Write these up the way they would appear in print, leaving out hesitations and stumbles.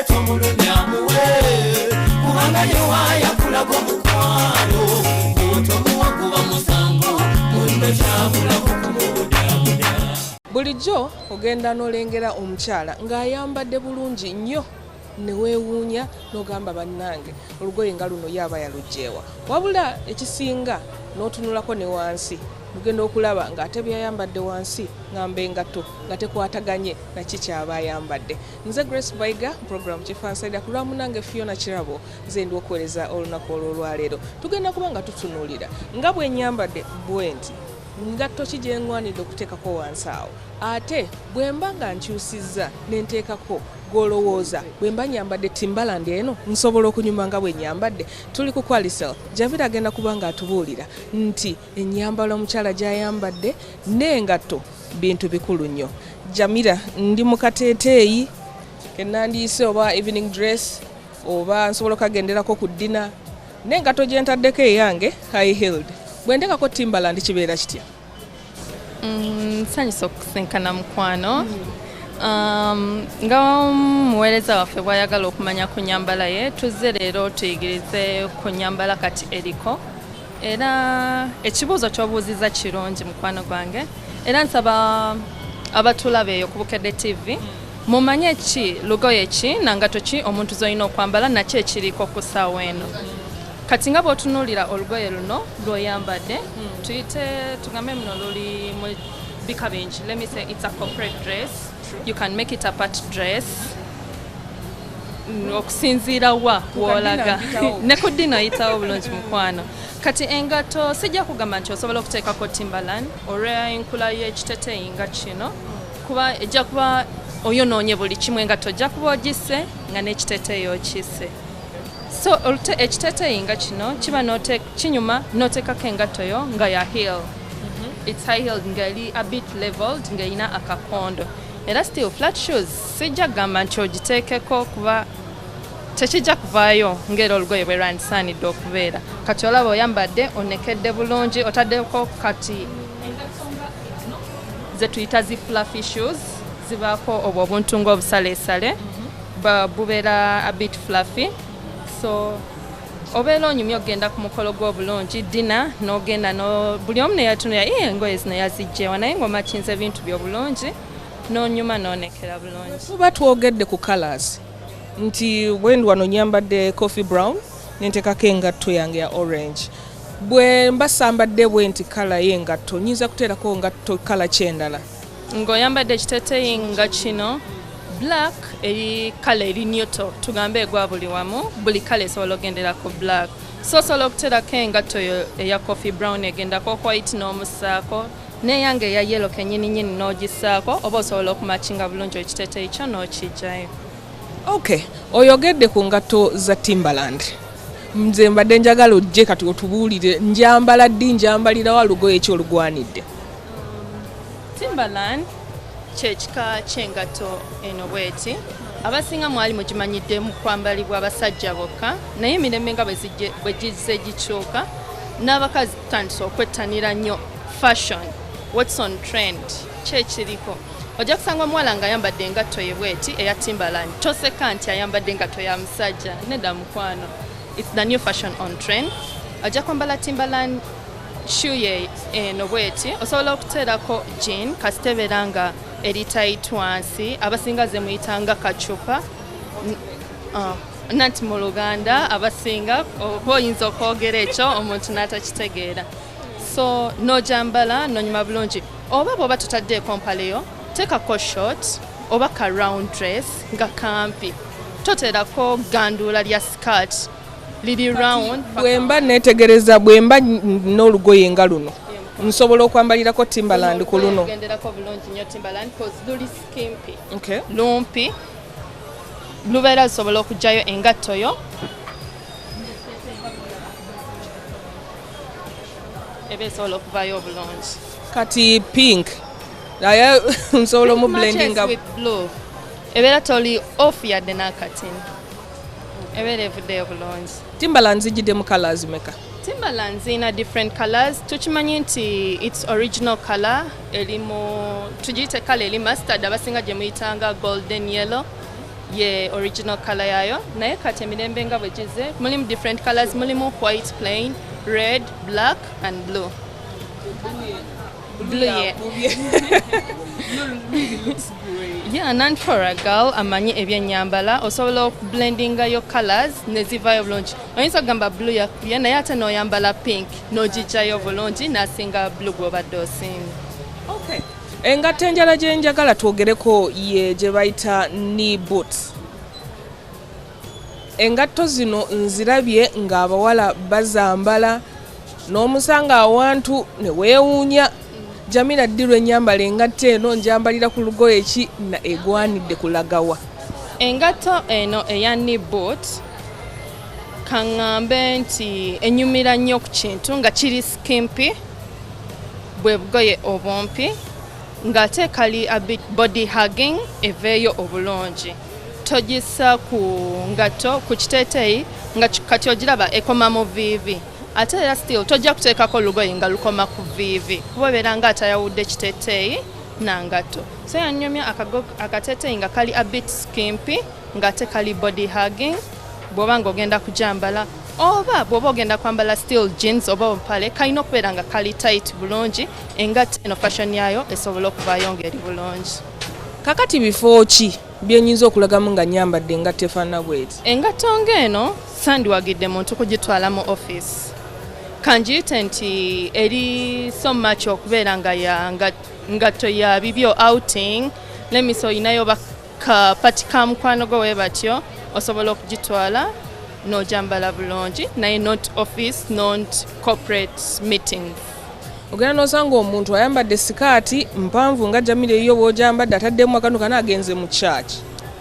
tomulunyamuwe kubanga yewaya kulago mukwano otomuwa kuba musango mundo kyabulako kumubudabuda. Bulijjo ogenda n'olengera omukyala ng'ayambadde bulungi nnyo ne weewuunya n'ogamba bannange olugoye nga luno yaaba yalugjeewa, wabula ekisinga n'otunulako ne wansi mugenda okulaba ng'ate byayambadde wansi ng'amba engatto nga tekwataganye na kikyaba ayambadde. Nze Grace Baiga, program Kifansayida ku lwa munange Fiona Kirabo, nze ndi okuweereza olunaku olw'olwaleero. Tugenda kuba nga tutunuulira nga bwe nyambadde bwe nti ngatto ki gye ŋŋwanidde okuteekako wansi awo, ate bwe mba nga nkyusizza ne nteekako golowooza bwe mba nyambadde Timbaland eno nsobola okunyuma nga bwe nyambadde. Tuli ku Qualisel, Javira agenda kuba nga atubuulira nti ennyambala omukyala gy'ayambadde n'engatto bintu bikulu nnyo. Jamira, ndi mu kateeteeyi ke nandiise oba evening dress oba nsobola okagenderako ku ddina n'engatto gye ntaddeko eyange high heeled. Bwe nteekako Timbaland kibeera kitya? Nsanyusa okusinkana mukwano. Nga muweereza waffe bw'ayagala okumanya ku nnyambala ye, tuzze leero tuyigirize ku nnyambala kati eriko. Era ekibuuzo ky'obuuziza kirungi mukwano gwange. Era nsaba abatulaba eyo ku Bukedde TV mumanye ki lugoye ki nangatto ki omuntu z'olina okwambala nakyo ekiriko ku ssaawa eno. Kati nga bw'otunuulira olugoye luno lw'oyambadde tuyite tugambe muno luli mu bika bingi. Let me say it's a corporate dress. You can make it a part dress. Okusinziira wa wolaga ne ku ddina oyitawo bulungi mukwano. Kati engatto sijja kugamba nti osobola okuteekako Timbaland olw'enkula y'ekiteteeyi nga kino, kuba ejja kuba oyonoonye buli kimu. Engatto ojja kuba ogisse nga n'ekiteteeyi okisse. So ekiteteeyi nga kino kiba kinyuma n'oteekako engatto yo nga ya heel. It's high heeled nga eri a bit leveled nga erina akakondo. Era still flat shoes sijja gamba nti ogiteekeko kuba tekijja kuvaayo ng'era olugoye bwe lwandisaanidde okubeera. Kati olaba oyambadde onekedde bulungi, otaddeko kati ze tuyita zi fluffy shoes zibaako obwo obuntu ng'obusaleesale bubeera a bit fluffy. So obeera onyumye okgenda ku mukolo gw'obulungi dina n'ogenda buli omu neyatunira engoye zino yazijjeewa naye ng'omakinze ebintu by'obulungi n'onyuma n'onekera bulungi. Tuba twogedde ku colours nti bwendi wano nyambadde coffee brown nenteekako engatto yange ya orange. Bwe mba sambadde bwe nti kala y'engatto nyinza kuteerako ngatto kala kyendala. Ng'oyambadde ekiteteeyi nga kino black eri kala eri nyoto tugambe egwa buli wamu, buli kala esobola ogenderako black. So osobola okuteerako engatto eya coffee brown egendako white n'omusaako, n'eyange eya yellow kennyini n'ogisaako, oba osobola okumakinga bulungi ekiteteeyi kyo n'okijjayo. Okay, oyogedde ku ngatto za Timbaland. Nze mbadde njagala ojje kati otubuulire njambala ddi, njambalirawo lugoye ki olugwanidde? Timbaland kyekika ky'engatto eno bweti. Abasinga mwali mugimanyidde mu kwambalibwa abasajja bokka, naye emirembe nga bwe gizze gikyuka n'abakazi tutandise okwettanira nnyo fashion, what's on trend, kyekiriko. Ojja kusanga omuwala ng'ayambadde engatto ye bweti eya Timbaland toseka nti ayambadde engatto ya musajja, nedda mukwano. It's the new fashion on trend. Ojja kwambala Timbaland shoe ye eno bweti, osobola okuteerako jean kasitebera nga eri tight wansi, abasinga ze muyitanga kacupa nanti mu Luganda abasinga oba oyinza okwogera ekyo omuntu n'atakitegeera. So n'ojambala n'onyuma bulungi, oba bw'oba tutaddeeko mpaleyo teekako short oba ka round dress nga kampi, toteerako gandula lya skirt liri round. Bwe mba neetegereza bwe mba n'olugoye nga luno nsobola okwambalirako Timbaland ku luno. Ogenderako bulungi nnyo Timbaland because luli skimpy. Okay. Lumpi lubeera lusobola okugyayo engatto yo eba esobola okuvaayo obulungi. Kati pink naye nsobola mu blending up with blue ebeera toli off yadde n'akatini, ebeera evuddeyo bulungi. Timbaland zijjidde mu colours meka? Timbaland zina different colors. Tukimanyi nti its original color elimu tugiyite kala eri mustard, abasinga gye muyitanga golden yellow. ye original color yayo naye kati emirembe nga bwe gize mulimu different colors mulimu white plain red black and blue yeah. Yeah, and for a girl amanyi ebyenyambala osobola okublendingayo colors nezivayo bulungi oyinza okugamba blue yakubye naye ate n'oyambala pink n'ogijjayo bulungi n'asinga blue gw'obadde osinga. Okay. Engatto enjala gye njagala twogereko ye gye bayita knee boots. Engatto zino nzirabye ng'abawala bazambala n'omusanga awantu ne weewuunya. Jamila Ddirwa ennyambala engatto eno njambalira ku lugoye ki na egwanidde kulagawa. Engatto eno eya knee boot kaŋŋambe nti enyumira nnyo ku kintu nga kiri skimpy bwe bugoye obumpi ng'ate kali a bit body hugging eveeyo obulungi. Togisa ku ngatto ku kiteeteeyi nga kati ogiraba ekoma mu viivi. Ate era still tojja kuteekako lugoye nga lukoma ku viivi kuba obeera nga atayawudde kiteeteeyi nangatto. So yanyumya akateeteeyi nga kali a bit skimpy ng'ate kali body hugging bw'oba ng'ogenda kujambala oba bw'oba ogenda kwambala still jeans oba mpale kalina okubeera nga kali tight bulungi engatto eno fashion yayo esobola okuvaayo ng'eri bulungi. Kakati bifo ki byenyinza okulagamu nga nyambadde engatto efaanana bw'eti? Engatto ng'eno sandiwagidde muntu kugitwala mu office. Kanjiyite nti eri so much okubeera nga ngatto ya bibyo outing lemiso oyinayo bakapati ka mukwano gwo bwe batyo osobola okugitwala n'ojambala bulungi naye not office not corporate meetings. Ogenda n'osanga omuntu ayambadde sikaati mpanvu nga Jamila eyo bw'ojambadde ataddemu akanu kana agenze mu church.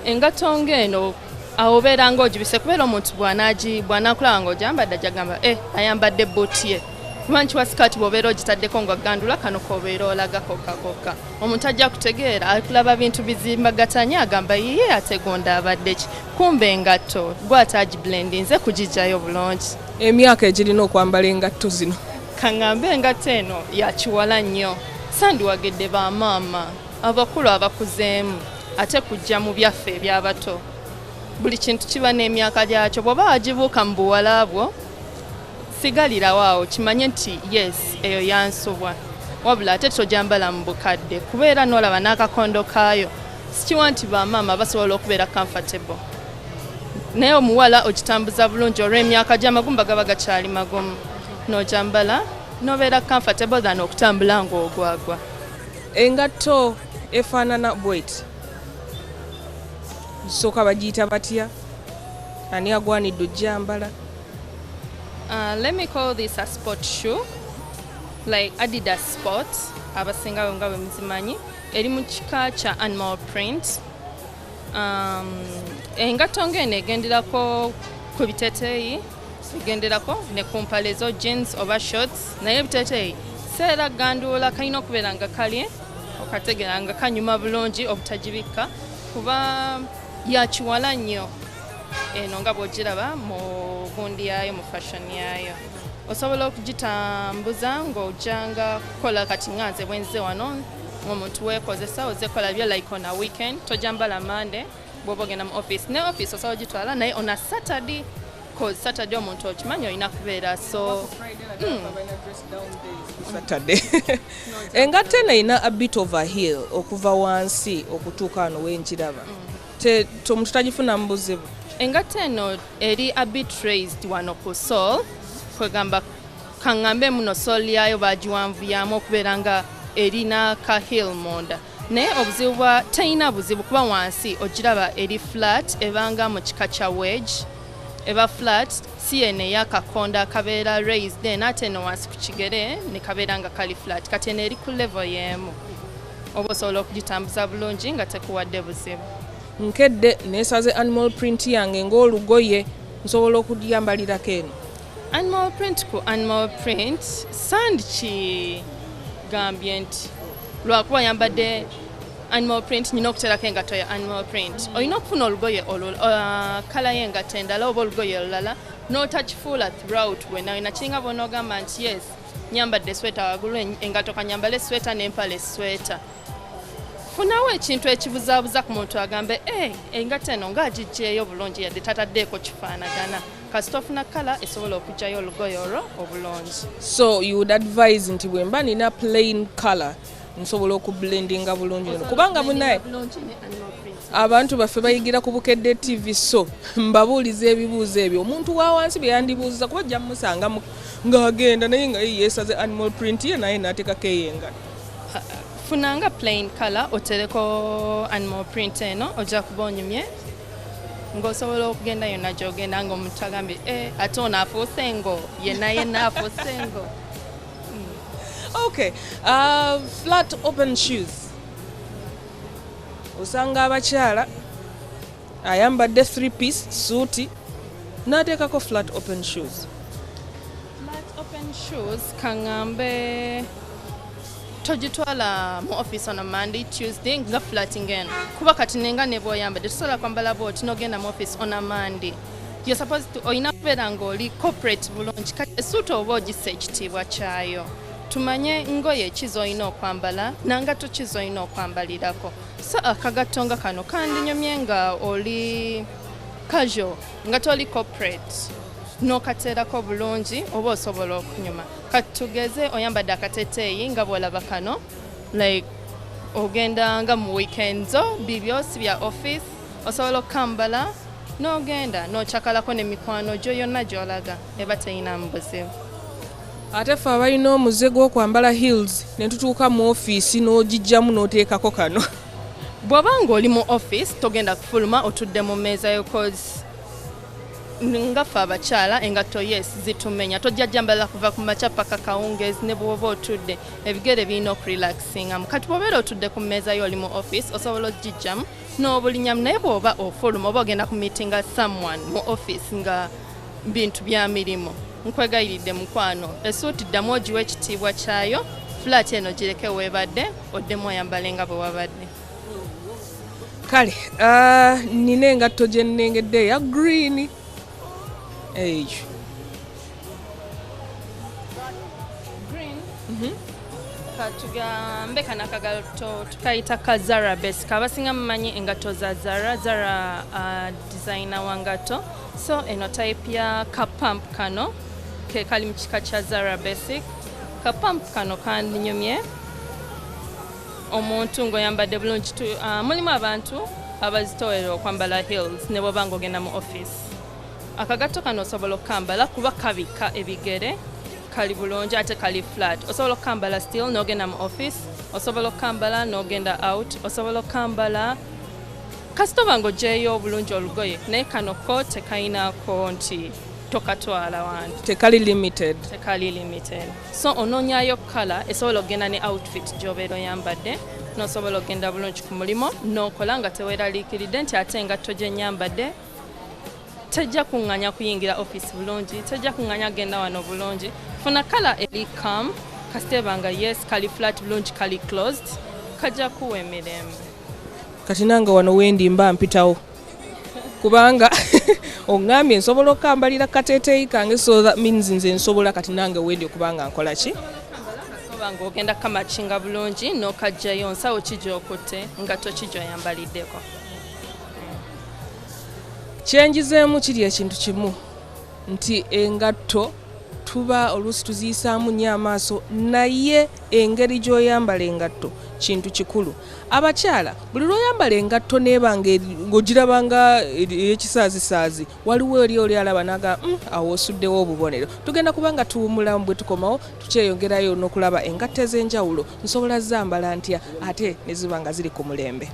Engatto ng'eno awo obeera ng'ogibise kubeera omuntu bw'anaakulaba ng'ojambadde ajagamba ayambadde booti ye kuba nkiwa sikaati bw'obeera ogitaddeko ng'agandula kano k'obeera olaga kokka. Omuntu ajja kutegeera akulaba bintu bizimbagatanye agamba yiye ate gonda abadde ki kumbe engatto gw'ate agiblendinze kugijjayo bulungi. Emyaka egirina okwambala engatto zino? Kaŋŋambe engatto eno yakiwala nnyo sandiwagedde bamaama abakulu abakuzeemu ate kujja mu byaffe eby'abato. Buli kintu kiba n'emyaka gyakyo bw'oba wagibuuka mu buwala bwo sigalirawo awo kimanye nti yes eyo yansubwa wabula ate tojambala mu bukadde kubeera n'olaba n'akakondo kaayo sikiwa nti bamaama basobola okubeera comfortable naye omuwala ogitambuza bulungi olw'emyaka gy'amagumba gaba gakyali magumu n'ojambala n'obeera comfortable than okutambula ng'ogwagwa. Engatto efaanana bw'eti gisooka bagiyita batya? Ani agwanidde ojjambala? Let me call this a sport shoe like Adidas Sports abasinga nga bwe muzimanyi eri mu kika kya animal print. Engatto ng'eno egenderako ku biteeteeyi egenderako ne ku mpale zo jeans oba shorts naye ebiteeteeyi seera ganduula kalina okubeera nga kali okategeera nga kanyuma bulungi obutagibikka kuba yakiwala nnyo eno nga bw'ogiraba mu gundi yaayo mu fashion yaayo. Osobola okugitambuza ng'ojjanga kukola kati nga nze bwenze wano omuntu weekozesa ozekola byo like on a weekend tojambala Monday bw'oba ogenda mu office ne office osobola ogitwala naye on a Saturday cause Saturday omuntu okimanyi olina kubeera so Saturday. Engatto eno erina a bit of a heel okuva wansi okutuuka wano w'enkiraba. Omuntu tagifuna mu buzibu? Engatto eno eri a bit raised wano ku sole kwegamba kaŋŋambe muno sole yayo bagiwanvuyamu okubeera nga erina ka heel munda naye obuzibu teyina buzibu kuba wansi ogiraba eri flat ebanga mu kika kya wedge eba flat si eno ey'akakonda akabeera raised then ate eno wansi ku kigere ne kabeera nga kali flat kati eno eri ku level y'emu oba osobola okugitambuza bulungi nga tekuwadde buzibu. Nkedde neesaze animal print yange ng'olugoye nsobola okulyambalirako eno? Animal print ku animal print sandi kigambye nti lwakuba yambadde animal print nina okuteerako engatto ya animal print olina okufuna olugoye kala y'engatto endala oba olugoye olulala n'otakifuula throughout wena kiringa bw'onoogamba nti yes nyambadde sweta waggulu engatto kanyambale sweta n'empale sweta funawo ekintu ekibuzaabuza ku muntu agambe engato eno ng'agijjeeyo bulungi yadde tataddeeko kifaanagana kasita ofuna kala esobola okugyayo olugoye olwo obulungi. So you would advise nti bwe mba nina plain colour nsobola okublendinga bulungi kubanga munaye abantu baffe bayigira ku Bukedde TV so mbabuuliza ebibuuzo ebyo omuntu wa wansi bye yandibuuziza kuba ojja musanga ng'agenda naye nga yeesaze animal print ye naye n'ateekako eyenga. Funanga plain colour otereko animal print eno ojja kuba onyumye ng'osobola okugenda yonna gy'ogenda ng'omuntu agambye ate ono afuuse ngo yenna afuuse ngo. Okay, flat open shoes. Osanga abakyala ayambadde 3-piece suuti n'ateekako flat open shoes. Flat open shoes kaŋŋambe togitwala mu office on a Monday, Tuesday nga flat ngeno kuba kati nenga ne bw'oyambadde tosobola kwambala bw'oti n'ogenda mu office on a Monday. You're supposed to oyina kubeera ng'oli corporate bulungi kati esuuti oba ogissa ekitiibwa kyayo. Tumanye ngoye kizoyina okwambala nangato kizoyina okwambalirako. So akagatto nga kano kandinyomye nga oli casual nga toli corporate n'okateerako bulungi oba osobola okunyuma. Kati tugeze oyambadde akateeteeyi nga bw'olaba kano like ogenda nga mu weekends bibyo si bya office osobola okukambala n'ogenda n'okyakalako n'emikwano gyo yonna gy'olaga eba teyina buzibu. Ate ffe abalina omuze gw'okwambala heels ne tutuuka mu ofiisi n'ogijjamu n'oteekako kano. Bw'oba ng'oli mu office togenda kufuluma otudde mu mmeeza yo cause nga ffe abakyala engatto yes zitumenya tojja jambala kuva ku makya paka kawungeezi ne bw'oba otudde ebigere birina okurelaxingamu. Kati bw'obeera otudde ku mmeeza yo oli mu office osobola ogijjamu n'obulinyamu naye bw'oba ofuluma oba ogenda ku meetinga someone mu office nga bintu bya mirimu nkwegayiridde mukwano esuuti ddamu ogiwa ekitiibwa kyayo flat eno gireke weebadde oddemu oyambale nga bwe wabadde. Kale nina engatto gye nnengedde eya green eyo. Katugambe kana akagatto tukayita ka Zara basic abasinga mumanyi engatto za Zara designer wa ngatto so eno type ya ka pump kano ke kali mu kika kya Zara basic ka pump kano kandinyumye omuntu ng'oyambadde bulungi mulimu abantu abazitowera okwambala heels ne bw'oba ng'ogenda mu office. Akagatto kano osobola okukambala kuba kabika ebigere kali bulungi ate kali flat. Osobola okukambala still n'ogenda mu office, osobola okukambala n'ogenda out, osobola okukambala kasita oba ng'oggyeeyo obulungi olugoye naye kano ko tekayinaako nti tokatwala wantu. Tekali limited. Tekali limited. So onoonyayo kala esobola okugenda ne outfit gy'obeera oyambadde n'osobola okgenda bulungi ku mulimu n'okola nga teweeraliikiridde nti ate engatto gye nnyambadde tejja kuŋŋanya kuyingira office bulungi tejja kuŋŋanya genda wano bulungi. Funa kala eri calm kasita eba nga yes kali flat bulungi kali closed kajja kuwa emirembe. Kati nange wano wendi mba mpitawo kubanga oŋŋambye nsobola okukambalira kateeteeyi kange so that means nze nsobola kati nange wendi okubanga nkola ki oba ng'ogenda kamakinga bulungi n'okajjayo nsawo kijookutte nga tokijjoyambaliddeko. Kyenjizeemu kiri ekintu kimu nti engatto tuba oluusi tuziyisaamu nnyo amaaso naye engeri gy'oyambala engatto kintu kikulu. Abakyala buli lw'oyambala engatto neeba ng'ogiraba nga ey'ekisaazisaazi waliwo eri oli alaba naga awo osuddewo obubonero. Tugenda kuba nga tuwummulamu bwe tukomawo tukyeyongerayo n'okulaba engatto ez'enjawulo nsobola zambala ntya ate ne ziba nga ziri ku mulembe.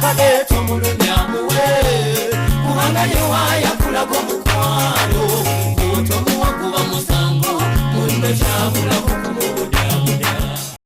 Kale tomulunyamuwe kubanga ye waya